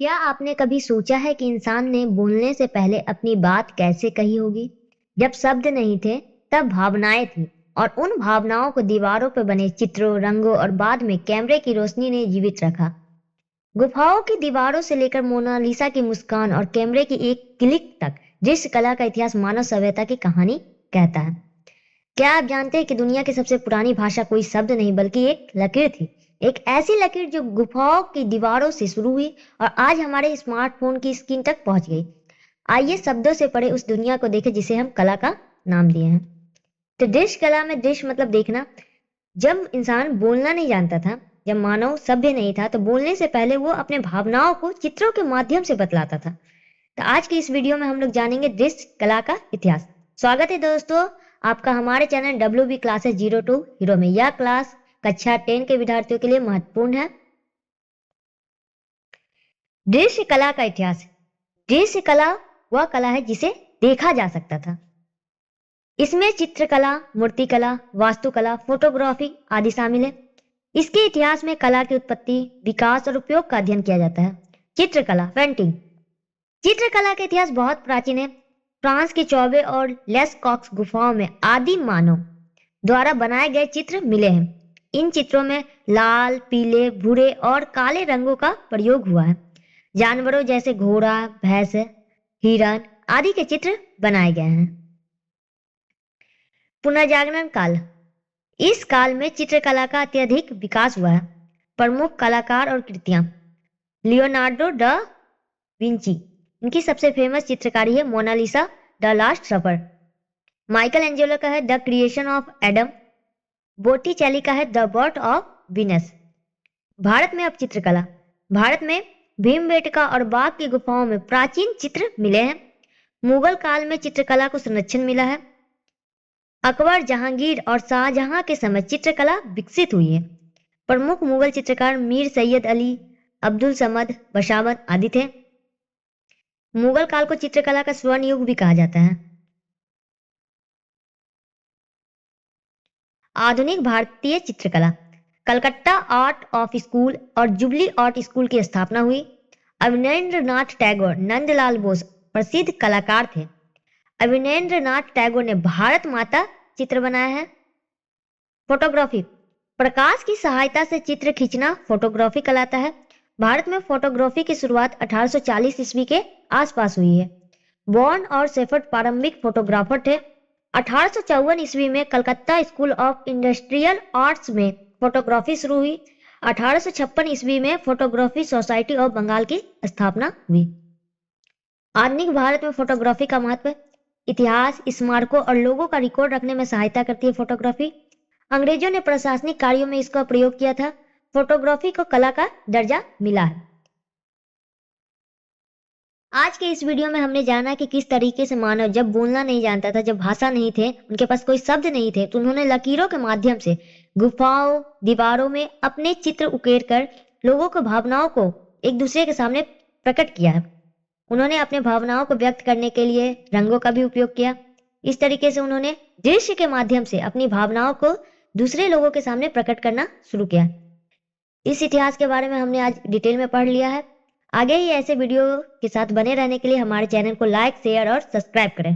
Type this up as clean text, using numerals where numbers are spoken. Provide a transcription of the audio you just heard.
क्या आपने कभी सोचा है कि इंसान ने बोलने से पहले अपनी बात कैसे कही होगी? जब शब्द नहीं थे, तब भावनाएं थी और उन भावनाओं को दीवारों पर बने चित्रों, रंगों और बाद में कैमरे की रोशनी ने जीवित रखा। गुफाओं की दीवारों से लेकर मोनालिसा की मुस्कान और कैमरे की एक क्लिक तक दृश्य कला का इतिहास मानव सभ्यता की कहानी कहता है। क्या आप जानते हैं कि दुनिया की सबसे पुरानी भाषा कोई शब्द नहीं बल्कि एक लकीर थी। एक ऐसी लकीर जो गुफाओं की दीवारों से शुरू हुई और आज हमारे स्मार्टफोन की स्क्रीन तक पहुंच गई। आइए शब्दों से पढ़े उस दुनिया को देखें जिसे हम कला का नाम दिए हैं। तो दृश्य कला में दृश्य मतलब देखना। जब इंसान बोलना नहीं जानता था, जब मानव सभ्य नहीं था, तो बोलने से पहले वो अपने भावनाओं को चित्रों के माध्यम से बतलाता था। तो आज की इस वीडियो में हम लोग जानेंगे दृश्य कला का इतिहास। स्वागत है दोस्तों आपका हमारे चैनल WB क्लासेस 02 हीरो में। यह क्लास कक्षा 10 के विद्यार्थियों के लिए महत्वपूर्ण है। दृश्य कला का इतिहास। दृश्य कला वह कला है जिसे देखा जा सकता था। इसमें चित्रकला, मूर्तिकला, वास्तुकला, फोटोग्राफी आदि शामिल है। इसके इतिहास में कला की उत्पत्ति, विकास और उपयोग का अध्ययन किया जाता है। चित्रकला, पेंटिंग। चित्रकला का इतिहास बहुत प्राचीन है। फ्रांस के चौबे और लेस्कॉक्स गुफाओं में आदिम मानव द्वारा बनाए गए चित्र मिले हैं। इन चित्रों में लाल, पीले, भूरे और काले रंगों का प्रयोग हुआ है। जानवरों जैसे घोड़ा, भैंस, हिरण आदि के चित्र बनाए गए हैं। पुनर्जागरण काल। इस काल में चित्रकला का अत्यधिक विकास हुआ है। प्रमुख कलाकार और कृतियां। लियोनार्डो दा विंची, इनकी सबसे फेमस चित्रकारी है Mona Lisa, the Last Supper. Michelangelo का है the Creation of Adam. Botticelli का है द बर्थ ऑफ वीनस। भारत में अब चित्रकला। भारत में भीमबेटका और बाघ की गुफाओं में प्राचीन चित्र मिले हैं। मुगल काल में चित्रकला को संरक्षण मिला है। अकबर, जहांगीर और शाहजहां के समय चित्रकला विकसित हुई है। प्रमुख मुगल चित्रकार मीर सैयद अली, अब्दुल समद, बशावत आदि थे। मुगल काल को चित्रकला का स्वर्ण युग भी कहा जाता है। आधुनिक भारतीय चित्रकला। कलकत्ता आर्ट ऑफ स्कूल और जुबली आर्ट स्कूल की स्थापना हुई। अवनींद्रनाथ टैगोर, नंदलाल बोस प्रसिद्ध कलाकार थे। अवनींद्रनाथ टैगोर ने भारत माता चित्र बनाया है। फोटोग्राफी। प्रकाश की सहायता से चित्र खींचना फोटोग्राफी कहलाता है। भारत में फोटोग्राफी की शुरुआत 1840 ईस्वी के आसपास हुई है। बॉर्न और सेफर्ड प्रारंभिक फोटोग्राफर थे। 1854 ईस्वी में Calcutta school of industrial arts में फोटोग्राफी शुरू हुई। 1856 ईस्वी में फोटोग्राफी सोसाइटी ऑफ बंगाल की स्थापना हुई। आधुनिक भारत में फोटोग्राफी का महत्व। इतिहास, स्मारकों और लोगों का रिकॉर्ड रखने में सहायता करती है फोटोग्राफी। अंग्रेजों ने प्रशासनिक कार्यों में इसका प्रयोग किया था। फोटोग्राफी को कला का दर्जा मिला है। आज के इस वीडियो में हमने जाना कि किस तरीके से मानव जब बोलना नहीं जानता था, जब भाषा नहीं थे, उनके पास कोई शब्द नहीं थे, तो उन्होंने लकीरों के माध्यम से गुफाओं, दीवारों में अपने चित्र उकेर कर लोगों को भावनाओं को एक दूसरे के सामने प्रकट किया है। उन्होंने अपने भावनाओं को व्यक्त करने के लिए रंगों का भी उपयोग किया। इस तरीके से उन्होंने दृश्य के माध्यम से अपनी भावनाओं को दूसरे लोगों के सामने प्रकट करना शुरू किया। इस इतिहास के बारे में हमने आज डिटेल में पढ़ लिया है। आगे ही ऐसे वीडियो के साथ बने रहने के लिए हमारे चैनल को लाइक, शेयर और सब्सक्राइब करें।